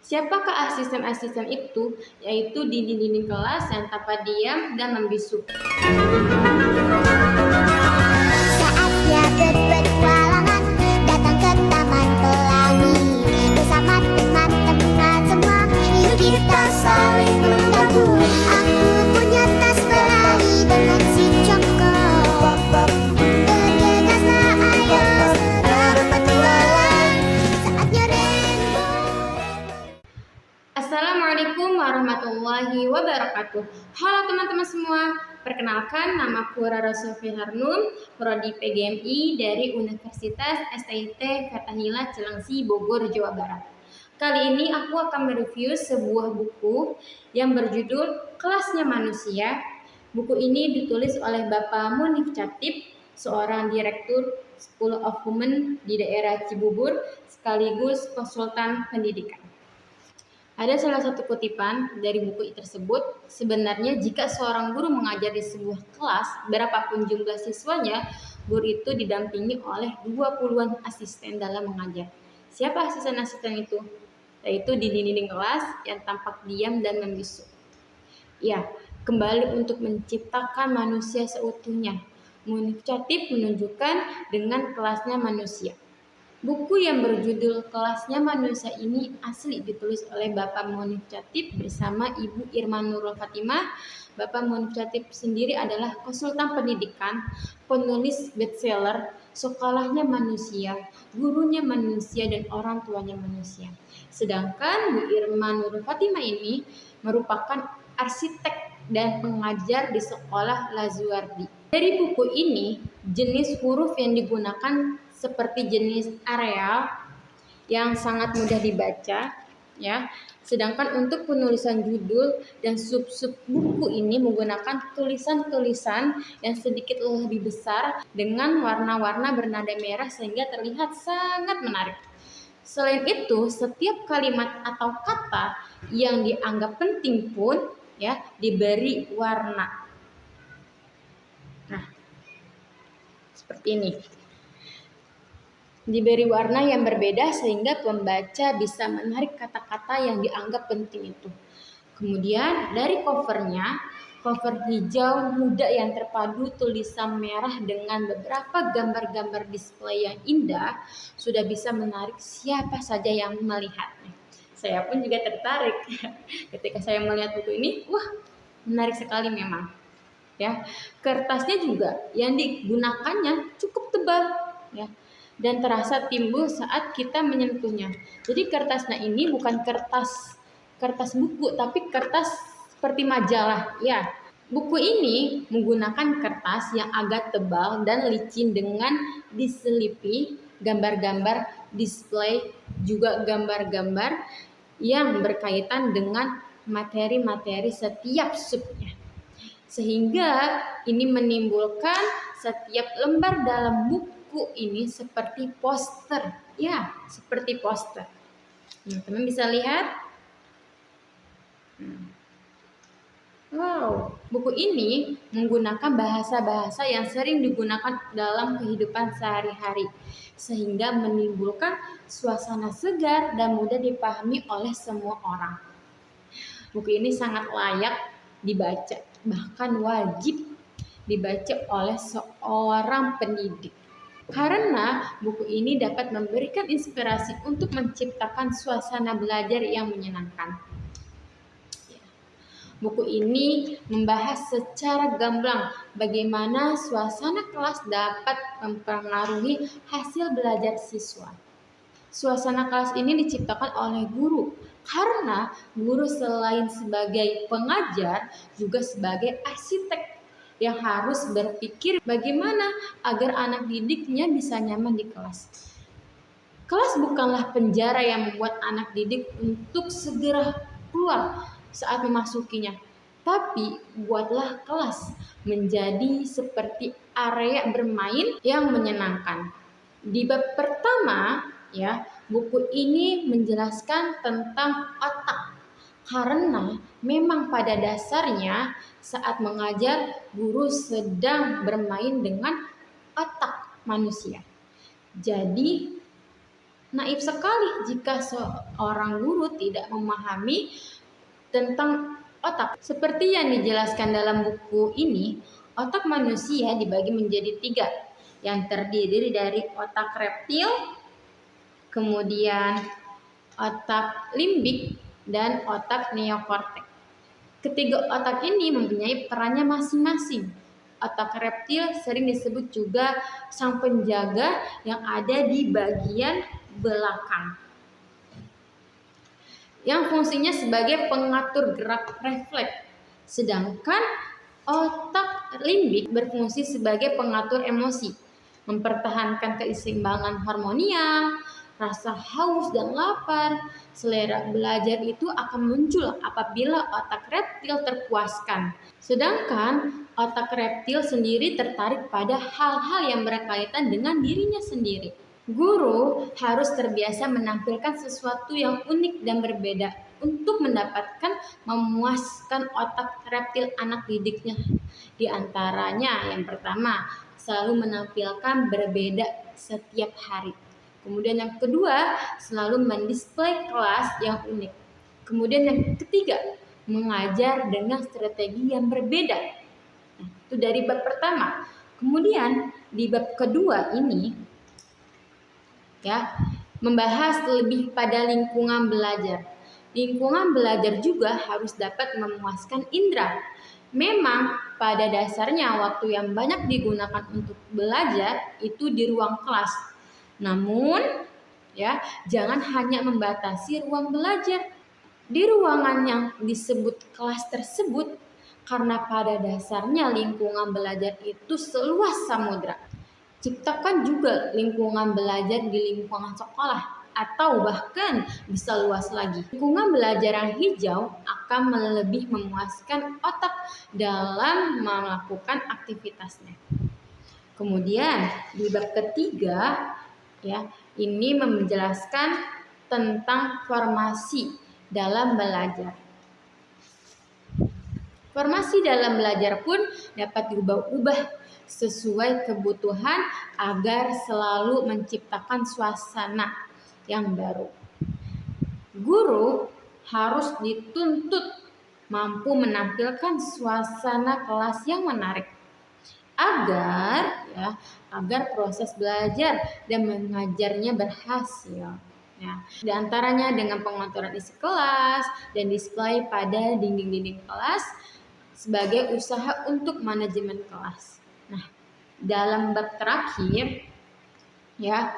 Siapakah asisten-asisten itu? Yaitu di dinding kelas yang tanpa diam dan membisu. Saatnya berpetualangan, datang ke taman pelangi. Bersama teman-teman semua, yuk kita saling membantu. Aku punya tas pelangi dengan si congkok. Bergegaslah ayo, berpetualang. Saatnya rainbow. Assalamualaikum warahmatullahi wabarakatuh. Halo teman-teman semua, perkenalkan namaku Rara Sofi Harnum, Prodi PGMI dari Universitas STIT Fathahillah Cilengsi, Bogor, Jawa Barat. Kali ini aku akan mereview sebuah buku yang berjudul Kelasnya Manusia. Buku ini ditulis oleh Bapak Munif Chatip, seorang direktur School of Women di daerah Cibubur, sekaligus konsultan pendidikan. Ada salah satu kutipan dari buku tersebut, sebenarnya jika seorang guru mengajar di sebuah kelas, berapapun jumlah siswanya, guru itu didampingi oleh 20-an asisten dalam mengajar. Siapa asisten-asisten itu? Yaitu di dinding kelas yang tampak diam dan membisu. Ya, kembali untuk menciptakan manusia seutuhnya. Munif Chatip menunjukkan dengan kelasnya manusia. Buku yang berjudul Kelasnya Manusia ini asli ditulis oleh Bapak Munif Chatip bersama Ibu Irma Nurul Fatimah. Bapak Munif Chatip sendiri adalah konsultan pendidikan, penulis bestseller Sekolahnya Manusia, Gurunya Manusia, dan Orang Tuanya Manusia. Sedangkan Bu Irma Nurul Fatimah ini merupakan arsitek dan pengajar di sekolah Lazuardi. Dari buku ini, jenis huruf yang digunakan seperti jenis Arial yang sangat mudah dibaca, ya. Sedangkan untuk penulisan judul dan sub-sub buku ini menggunakan tulisan-tulisan yang sedikit lebih besar dengan warna-warna bernada merah sehingga terlihat sangat menarik. Selain itu, setiap kalimat atau kata yang dianggap penting pun ya diberi warna. Nah, seperti ini. Diberi warna yang berbeda sehingga pembaca bisa menarik kata-kata yang dianggap penting itu. Kemudian dari covernya, cover hijau muda yang terpadu tulisan merah dengan beberapa gambar-gambar display yang indah sudah bisa menarik siapa saja yang melihatnya. Saya pun juga tertarik ketika saya melihat buku ini. Wah, menarik sekali memang. Ya, kertasnya juga yang digunakannya cukup tebal, ya, dan terasa timbul saat kita menyentuhnya. Jadi kertasnya ini bukan kertas buku, tapi kertas seperti majalah. Ya, buku ini menggunakan kertas yang agak tebal dan licin dengan diselipi gambar-gambar display, juga gambar-gambar yang berkaitan dengan materi-materi setiap subnya. Sehingga ini menimbulkan setiap lembar dalam buku ini seperti poster. Ya, seperti poster. Teman-teman bisa lihat. Wow, buku ini menggunakan bahasa-bahasa yang sering digunakan dalam kehidupan sehari-hari. Sehingga menimbulkan suasana segar dan mudah dipahami oleh semua orang. Buku ini sangat layak dibaca, bahkan wajib dibaca oleh seorang pendidik. Karena buku ini dapat memberikan inspirasi untuk menciptakan suasana belajar yang menyenangkan. Buku ini membahas secara gamblang bagaimana suasana kelas dapat mempengaruhi hasil belajar siswa. Suasana kelas ini diciptakan oleh guru, karena guru selain sebagai pengajar juga sebagai arsitek yang harus berpikir bagaimana agar anak didiknya bisa nyaman di kelas. Kelas bukanlah penjara yang membuat anak didik untuk segera keluar saat memasukinya, tapi buatlah kelas menjadi seperti area bermain yang menyenangkan. Di bab pertama, ya, buku ini menjelaskan tentang otak. Karena memang pada dasarnya saat mengajar guru sedang bermain dengan otak manusia. Jadi Naif sekali jika seorang guru tidak memahami tentang otak. Seperti yang dijelaskan dalam buku ini, otak manusia dibagi menjadi 3, yang terdiri dari otak reptil, kemudian otak limbik, dan otak neokortek. Ketiga otak ini mempunyai perannya masing-masing. Otak reptil sering disebut juga sang penjaga yang ada di bagian belakang, yang fungsinya sebagai pengatur gerak refleks. Sedangkan otak limbik berfungsi sebagai pengatur emosi, mempertahankan keseimbangan hormonial, rasa haus dan lapar. Selera belajar itu akan muncul apabila otak reptil terpuaskan. Sedangkan otak reptil sendiri tertarik pada hal-hal yang berkaitan dengan dirinya sendiri. Guru harus terbiasa menampilkan sesuatu yang unik dan berbeda untuk mendapatkan memuaskan otak reptil anak didiknya. Di antaranya yang pertama, selalu menampilkan berbeda setiap hari. Kemudian yang kedua, selalu mendisplay kelas yang unik. Kemudian yang ketiga, mengajar dengan strategi yang berbeda. Nah, itu dari bab pertama. Kemudian di bab kedua ini ya, membahas lebih pada lingkungan belajar. Lingkungan belajar juga harus dapat memuaskan indera. Memang pada dasarnya waktu yang banyak digunakan untuk belajar itu di ruang kelas. Namun ya, jangan hanya membatasi ruang belajar di ruangan yang disebut kelas tersebut, karena pada dasarnya lingkungan belajar itu seluas samudra. Ciptakan juga lingkungan belajar di lingkungan sekolah atau bahkan bisa luas lagi. Lingkungan belajar yang hijau akan lebih memuaskan otak dalam melakukan aktivitasnya. Kemudian di bab ketiga ya, ini menjelaskan tentang formasi dalam belajar. Formasi dalam belajar pun dapat diubah-ubah sesuai kebutuhan agar selalu menciptakan suasana yang baru. Guru harus dituntut mampu menampilkan suasana kelas yang menarik agar proses belajar dan mengajarnya berhasil. Ya, di antaranya dengan pengaturan isi kelas dan display pada dinding-dinding kelas sebagai usaha untuk manajemen kelas. Nah, dalam bab terakhir ya,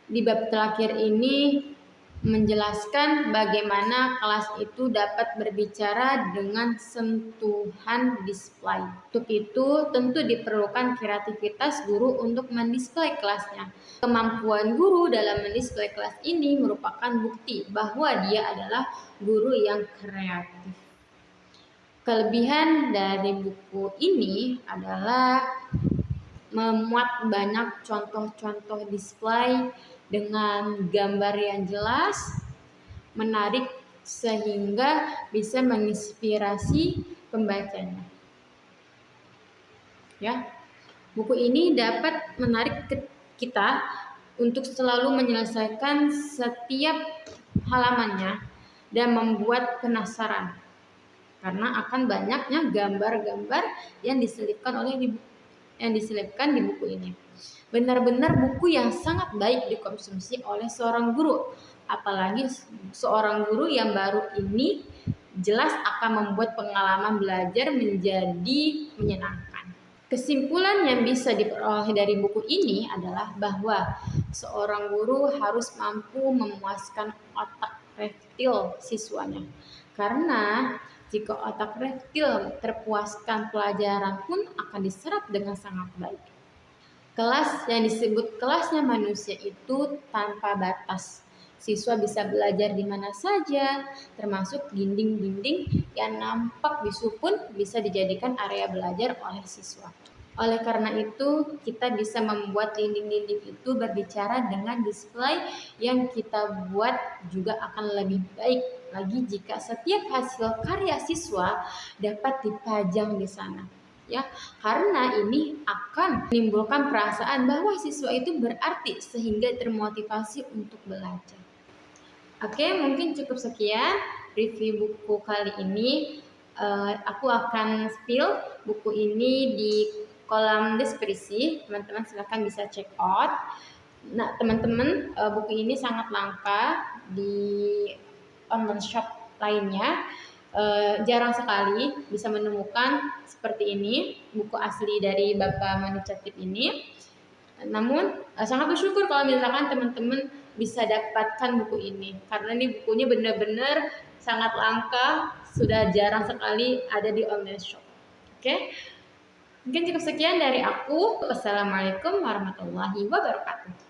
di bab terakhir ini menjelaskan bagaimana kelas itu dapat berbicara dengan sentuhan display. Untuk itu tentu diperlukan kreativitas guru untuk mendisplay kelasnya. Kemampuan guru dalam mendisplay kelas ini merupakan bukti bahwa dia adalah guru yang kreatif. Kelebihan dari buku ini adalah memuat banyak contoh-contoh display dengan gambar yang jelas, menarik sehingga bisa menginspirasi pembacanya. Ya, buku ini dapat menarik kita untuk selalu menyelesaikan setiap halamannya dan membuat penasaran, karena akan banyaknya gambar-gambar yang diselipkan di buku ini. Benar-benar buku yang sangat baik dikonsumsi oleh seorang guru, apalagi seorang guru yang baru ini jelas akan membuat pengalaman belajar menjadi menyenangkan. Kesimpulan yang bisa diperoleh dari buku ini adalah bahwa seorang guru harus mampu memuaskan otak reptil siswanya, karena jika otak reptil terpuaskan, pelajaran pun akan diserap dengan sangat baik. Kelas yang disebut kelasnya manusia itu tanpa batas. Siswa bisa belajar di mana saja, termasuk dinding-dinding yang nampak bisu pun bisa dijadikan area belajar oleh siswa. Oleh karena itu, kita bisa membuat dinding-dinding itu berbicara dengan display yang kita buat juga akan lebih baik lagi jika setiap hasil karya siswa dapat dipajang di sana. ya, karena ini akan menimbulkan perasaan bahwa siswa itu berarti sehingga termotivasi untuk belajar. Oke, mungkin cukup sekian review buku kali ini. Aku akan spill buku ini di kolom deskripsi. Teman-teman silahkan bisa check out. Nah, teman-teman, buku ini sangat langka di online shop lainnya. Jarang sekali bisa menemukan seperti ini, buku asli dari Bapak Manu Chatip ini. Namun sangat bersyukur kalau misalkan teman-teman bisa dapatkan buku ini, karena ini bukunya benar-benar sangat langka, sudah jarang sekali ada di online shop. Oke, mungkin cukup sekian dari aku. Wassalamualaikum warahmatullahi wabarakatuh.